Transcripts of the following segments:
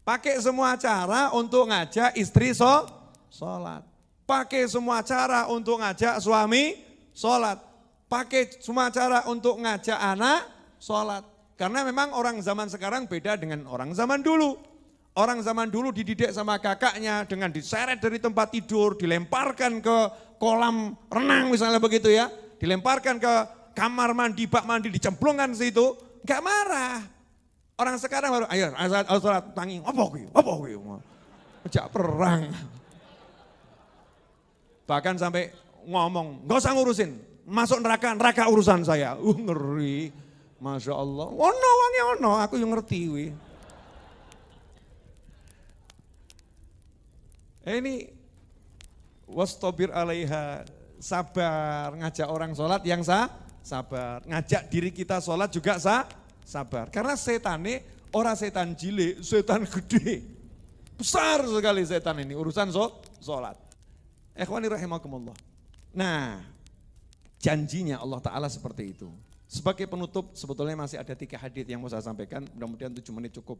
Pakai semua cara untuk ngajak istri sholat. Pakai semua cara untuk ngajak suami sholat. Pakai semua cara untuk ngajak anak sholat. Karena memang orang zaman sekarang beda dengan orang zaman dulu. Orang zaman dulu dididik sama kakaknya dengan diseret dari tempat tidur, dilemparkan ke kolam renang misalnya begitu ya. Dilemparkan ke kamar mandi, bak mandi, dicemplungkan situ, gak marah. Orang sekarang baru, ayo sholat tangi, apa gue, ngejak perang. Bahkan sampai ngomong, gak usah ngurusin, masuk neraka urusan saya. Ngeri, Masya Allah. Ono wangi ono, aku yang ngerti. Ini, wastobir alaiha, sabar, ngajak orang sholat yang sabar. Ngajak diri kita sholat juga sabar. Karena setane, orang setan cilik, setan gede. Besar sekali setan ini, urusan sholat. Ikhwani rahimakumullah. Nah, janjinya Allah Ta'ala seperti itu. Sebagai penutup, sebetulnya masih ada 3 hadits yang mau saya sampaikan, mudah-mudahan 7 menit cukup.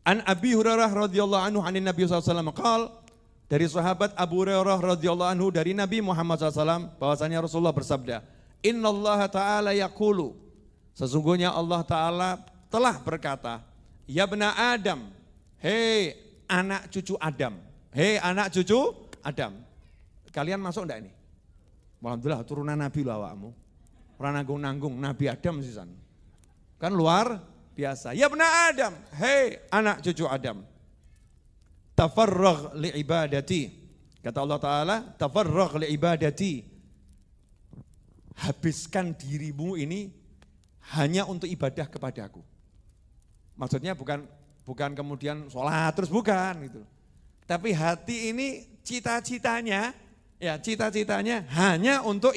An Abi Hurairah radhiyallahu anhu anin Nabi sallallahu alaihi wasallam qala, dari sahabat Abu Hurairah radhiyallahu anhu dari Nabi Muhammad SAW bahwasanya Rasulullah bersabda, Innallaha ta'ala yaqulu, sesungguhnya Allah Ta'ala telah berkata, Ya bena Adam, hei anak cucu Adam, hei anak cucu Adam. Kalian masuk enggak ini? Alhamdulillah turunan Nabi lah awakmu. Ora nanggung-nanggung Nabi Adam sisan. Kan luar biasa. Ya bena Adam, hei anak cucu Adam. Tafarragh li ibadati. Kata Allah Ta'ala, tafarragh li ibadati. Habiskan dirimu ini hanya untuk ibadah kepadaku. Maksudnya bukan kemudian sholat terus bukan gitu. Tapi hati ini cita-citanya hanya untuk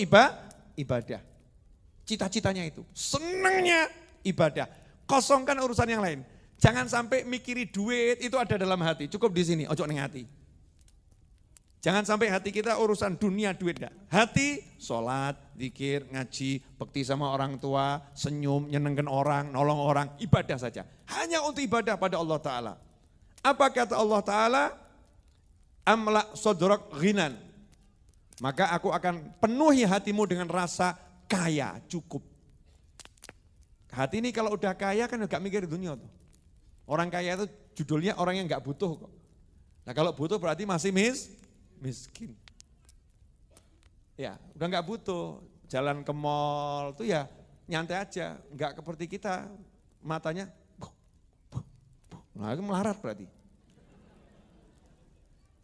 ibadah. Cita-citanya itu, senangnya ibadah. Kosongkan urusan yang lain. Jangan sampai mikiri duit itu ada dalam hati. Cukup di sini, ojo ning hati. Jangan sampai hati kita urusan dunia duit enggak. Hati sholat, zikir, ngaji, bekti sama orang tua, senyum, nyenengkan orang, nolong orang, ibadah saja. Hanya untuk ibadah pada Allah Ta'ala. Apa kata Allah Ta'ala? Amla sodrak ghinan. Maka aku akan penuhi hatimu dengan rasa kaya, cukup. Hati ini kalau udah kaya kan gak mikir dunia tuh. Orang kaya itu judulnya orang yang gak butuh kok. Nah kalau butuh berarti masih miskin. Ya udah gak butuh, jalan ke mall tuh ya nyantai aja. Gak seperti kita, matanya, nah itu melarat berarti.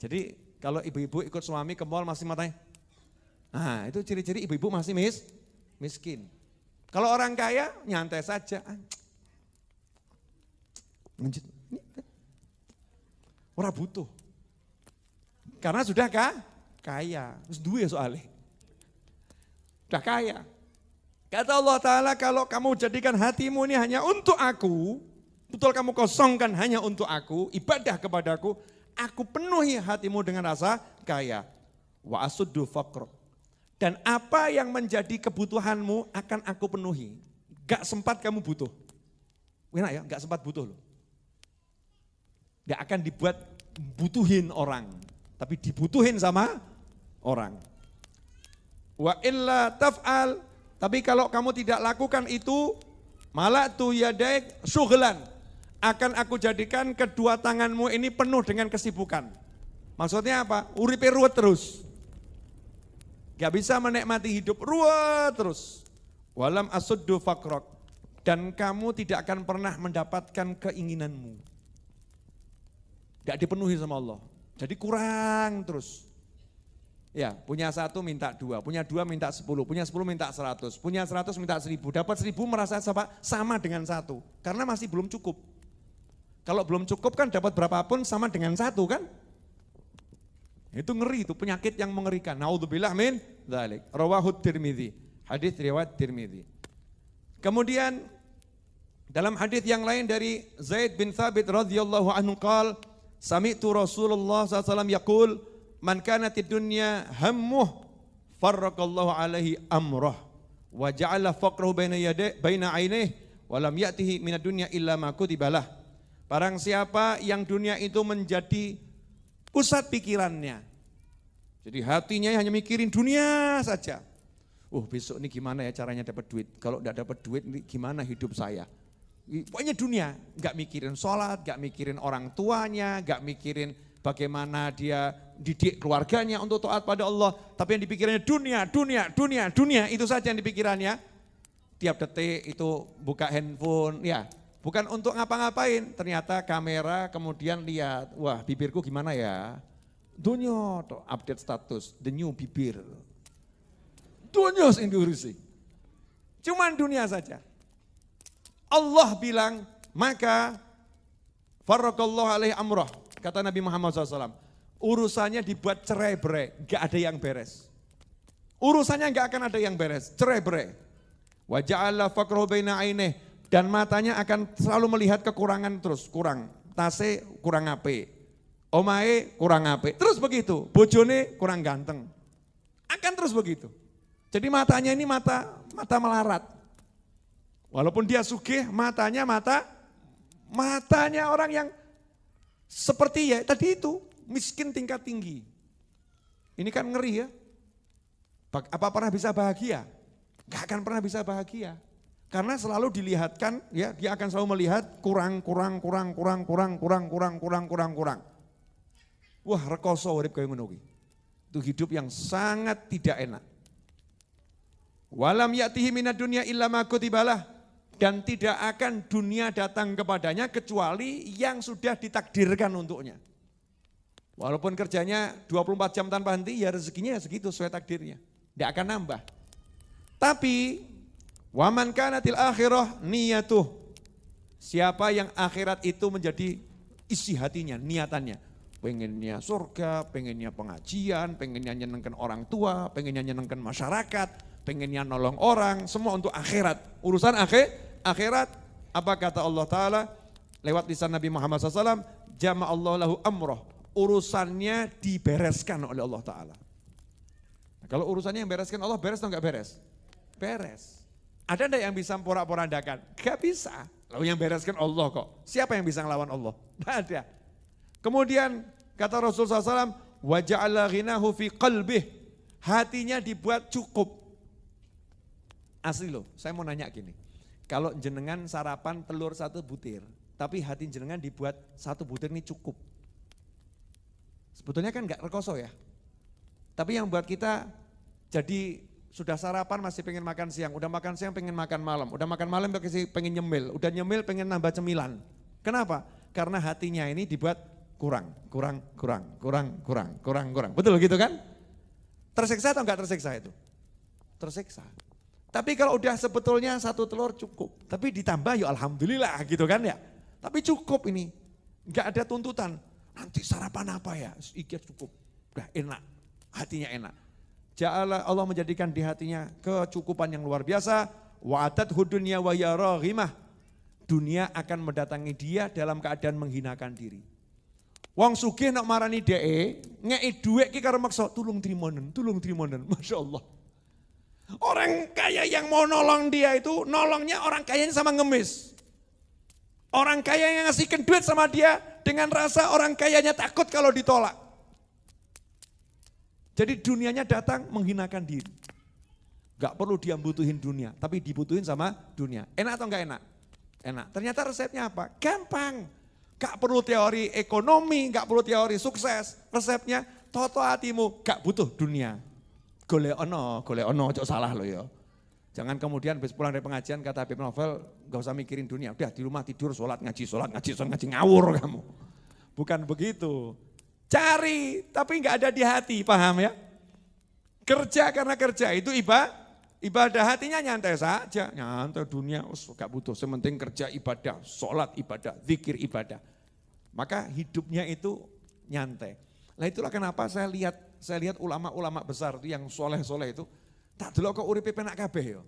Jadi kalau ibu-ibu ikut suami ke mall masih matanya, nah itu ciri-ciri ibu-ibu masih miskin. Kalau orang kaya nyantai saja. Orang butuh. Karena sudah kaya. Terus duit soalnya. Sudah kaya. Kata Allah Ta'ala kalau kamu jadikan hatimu ini hanya untuk aku. Betul kamu kosongkan hanya untuk aku. Ibadah kepadaku. Aku penuhi hatimu dengan rasa kaya. Wa asuddu faqr. Dan apa yang menjadi kebutuhanmu akan aku penuhi. Gak sempat kamu butuh. Enak ya, gak sempat butuh loh. Gak akan dibuat butuhin orang. Tapi dibutuhin sama orang. Wa illa taf'al. Tapi kalau kamu tidak lakukan itu. Mala'tu yadaik syughlan. Akan aku jadikan kedua tanganmu ini penuh dengan kesibukan. Maksudnya apa? Uripe ruwet terus. Gak bisa menikmati hidup ruwet terus. Walam asuddu fakrok. Dan kamu tidak akan pernah mendapatkan keinginanmu. Gak dipenuhi sama Allah. Jadi kurang terus. Ya, punya 1 minta 2, punya 2 minta 10, punya 10 minta 100, punya 100 minta 1000. Dapat 1000 merasa sama dengan 1. Karena masih belum cukup. Kalau belum cukup kan dapat berapapun sama dengan 1 kan? Itu ngeri, itu penyakit yang mengerikan. Naudzubillah min dzalik. Rawahu Tirmidzi. Hadis riwayat Tirmidzi. Kemudian dalam hadis yang lain dari Zaid bin Thabit radhiyallahu anhu qala sami'tu Rasulullah sallallahu alaihi wasallam yaqul man kanatid dunya hammuh farraqallahu alaihi amrah wa ja'ala faqrahu baina 'ainaihi wa lam ya'tihi minad dunya illa ma kutibalah Barang siapa yang dunia itu menjadi pusat pikirannya. Jadi hatinya hanya mikirin dunia saja. Besok ini gimana ya caranya dapat duit. Kalau enggak dapat duit ini gimana hidup saya. Pokoknya dunia, enggak mikirin sholat, enggak mikirin orang tuanya, enggak mikirin bagaimana dia didik keluarganya untuk taat pada Allah. Tapi yang dipikirannya dunia, itu saja yang dipikirannya. Tiap detik itu buka handphone, ya bukan untuk ngapa-ngapain. Ternyata kamera kemudian lihat, wah bibirku gimana ya. Dunia, update status, the new bibir. Dunia yang diurusi. Cuman dunia saja. Allah bilang, maka farraqallahu alaihi amrah. Kata Nabi Muhammad SAW, urusannya dibuat cerai-berai, gak ada yang beres. Urusannya gak akan ada yang beres, cerai-berai. Wa ja'ala faqrahu baina ainih, dan matanya akan selalu melihat kekurangan terus, kurang. Tase kurang ape, omae kurang ape, terus begitu. Bojone kurang ganteng. Akan terus begitu. Jadi matanya ini mata melarat. Walaupun dia sugih, matanya orang yang seperti ya tadi itu, miskin tingkat tinggi. Ini kan ngeri ya. Apa pernah bisa bahagia? Gak akan pernah bisa bahagia. Karena selalu dilihatkan, ya dia akan selalu melihat kurang. Wah rekoso urip kaya ngono kuwi. Itu hidup yang sangat tidak enak. Walam ya'tihi minad dunya illa ma kutibalah. Dan tidak akan dunia datang kepadanya kecuali yang sudah ditakdirkan untuknya. Walaupun kerjanya 24 jam tanpa henti, ya rezekinya ya segitu sesuai takdirnya. Tidak akan nambah. Tapi, waman kanatil akhirah niyatuh. Siapa yang akhirat itu menjadi isi hatinya, niatannya. Pengennya surga, pengennya pengajian, pengennya nyenengkan orang tua, pengennya nyenengkan masyarakat, pengennya nolong orang, semua untuk akhirat. Urusan akhirat, apa kata Allah Ta'ala lewat lisan Nabi Muhammad SAW, jama'allahu lahu amroh, urusannya dibereskan oleh Allah Ta'ala. Nah, kalau urusannya yang bereskan Allah, beres atau enggak beres? Beres. Ada enggak yang bisa porak-porandakan? Gak bisa. Lalu yang bereskan Allah kok. Siapa yang bisa ngelawan Allah? Tidak ada. Kemudian kata Rasulullah SAW, wa ja'ala ghinahu fi qalbih, hatinya dibuat cukup. Asli loh, saya mau nanya gini. Kalau jenengan sarapan telur 1 butir, tapi hati jenengan dibuat 1 butir ini cukup. Sebetulnya kan enggak rekoso ya. Tapi yang buat kita jadi sudah sarapan masih pengen makan siang, udah makan siang pengen makan malam, udah makan malam pengen nyemil, udah nyemil pengen nambah cemilan. Kenapa? Karena hatinya ini dibuat kurang. Betul gitu kan? Tersiksa atau enggak tersiksa itu? Tersiksa. Tapi kalau udah sebetulnya 1 telur cukup, tapi ditambah ya alhamdulillah gitu kan ya. Tapi cukup ini, enggak ada tuntutan. Nanti sarapan apa ya? Iki cukup, udah enak, hatinya enak. Ja'ala Allah menjadikan di hatinya kecukupan yang luar biasa. Wa'atathu dunya wa hiya raghimah. Dunia akan mendatangi dia dalam keadaan menghinakan diri. Wong sugih nak marani dhek, ngeki dhuwit ki karo maksa tulung trimonen, Masya Allah. Orang kaya yang mau nolong dia itu, nolongnya orang kayanya sama ngemis. Orang kaya yang ngasihkan duit sama dia, dengan rasa orang kayanya takut kalau ditolak. Jadi dunianya datang menghinakan diri. Gak perlu dia butuhin dunia, tapi dibutuhin sama dunia. Enak atau enggak enak? Enak. Ternyata resepnya apa? Gampang. Gak perlu teori ekonomi, gak perlu teori sukses. Resepnya, toto hatimu, gak butuh dunia. Golek ono, cok salah lo ya. Jangan kemudian habis pulang dari pengajian kata Habib Novel, gak usah mikirin dunia. Udah di rumah tidur, sholat, ngaji, ngawur kamu. Bukan begitu. Cari, tapi gak ada di hati, paham ya? Kerja karena kerja itu ibadah, hatinya nyantai saja. Nyantai dunia, gak butuh, sementing kerja ibadah, sholat ibadah, zikir ibadah. Maka hidupnya itu nyantai. Nah itulah kenapa saya lihat ulama-ulama besar itu yang soleh-soleh itu, tak delok kok uripe penak kabeh ya.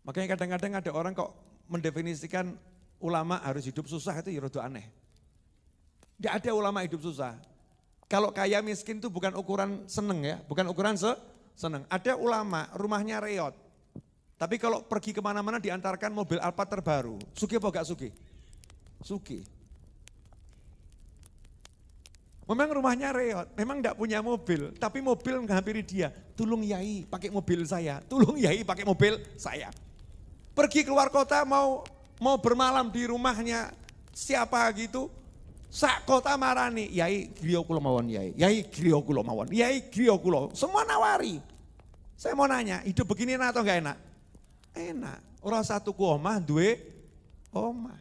Makanya kadang-kadang ada orang kok mendefinisikan ulama harus hidup susah itu ya rada aneh. Tidak ada ulama hidup susah. Kalau kaya miskin itu bukan ukuran seneng ya, bukan ukuran seneng. Ada ulama rumahnya reot. Tapi kalau pergi kemana-mana diantarkan mobil Alphard terbaru. Sugih apa gak sugih? Sugih. Memang rumahnya reot, memang enggak punya mobil, tapi mobil menghampiri dia. Tolong Yai pakai mobil saya, tolong Yai pakai mobil saya. Pergi keluar kota mau bermalam di rumahnya siapa gitu, sak kota marani, Yai griya kula mawon Yai, Yai griya kula mawon, Yai griya kula, semua nawari. Saya mau nanya, hidup begini enak atau enggak enak? Enak, ora usah tuku omah duwe omah,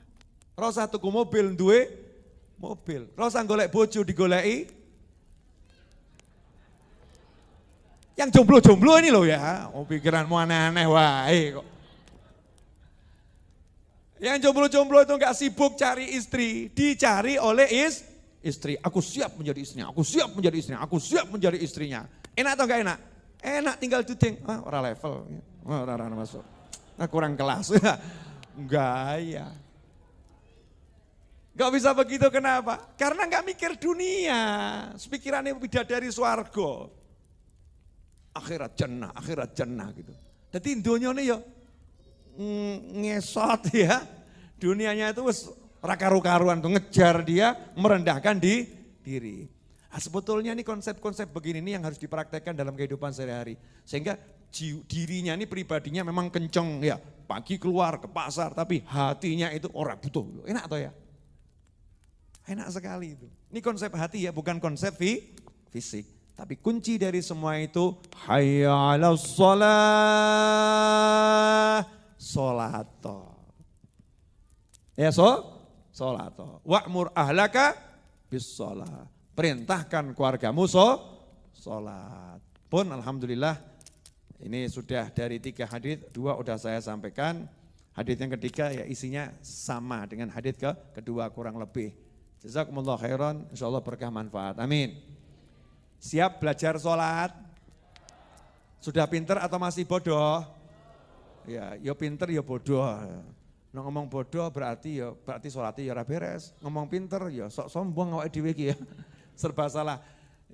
ora usah tuku mobil duwe mobil. Ora usah golek bojo digoleki. Yang jomblo-jomblo ini loh ya, pikiranmu aneh-aneh wae kok. Yang jomblo-jomblo itu enggak sibuk cari istri, dicari oleh istri. Aku siap menjadi istrinya, aku siap menjadi istrinya, aku siap menjadi istrinya. Enak atau enggak enak? Enak, tinggal duding. Ora level, ora masuk. Kurang kelas. Gaya. Gak bisa begitu, kenapa? Karena gak mikir dunia, pikirannya bidadari swarga. Akhirat jannah gitu. Jadi dunia ini ya ngesot ya, dunianya itu rakaru-karuan tuh ngejar dia, merendahkan diri. Nah, sebetulnya ini konsep-konsep begini ini yang harus dipraktekkan dalam kehidupan sehari-hari. Sehingga dirinya ini pribadinya memang kenceng ya, pagi keluar ke pasar tapi hatinya itu orang butuh. Enak toh ya? Enak sekali itu. Ini konsep hati ya, bukan konsep fisik. Tapi kunci dari semua itu, hayya 'alas shalah, sholato. Ya sholato. Wa'mur ahlaka bis sholah. Perintahkan keluargamu sholat. Pun alhamdulillah ini sudah dari 3 hadits, 2 udah saya sampaikan. Hadits yang ketiga ya isinya sama dengan hadits kedua kurang lebih. Jazakumullah khairan, insyaallah berkah manfaat. Amin. Siap belajar sholat? Sudah pinter atau masih bodoh? Ya pinter ya bodoh. Nah, ngomong bodoh berarti sholatnya ya ora beres. Ngomong pinter ya sok sombong awake dhewe iki ya. Serba salah.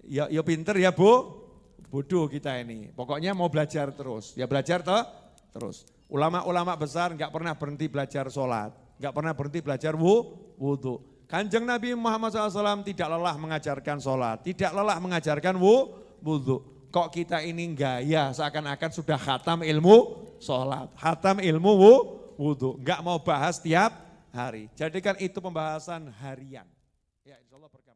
Ya pinter ya bodoh kita ini. Pokoknya mau belajar terus. Ya belajar terus. Ulama-ulama besar enggak pernah berhenti belajar sholat. Enggak pernah berhenti belajar wudu. Kanjeng Nabi Muhammad SAW tidak lelah mengajarkan sholat, tidak lelah mengajarkan wudu. Kok kita ini gaya seakan-akan sudah khatam ilmu sholat, khatam ilmu wudu. Enggak mau bahas tiap hari, jadikan itu pembahasan harian. Ya, insya Allah berkata.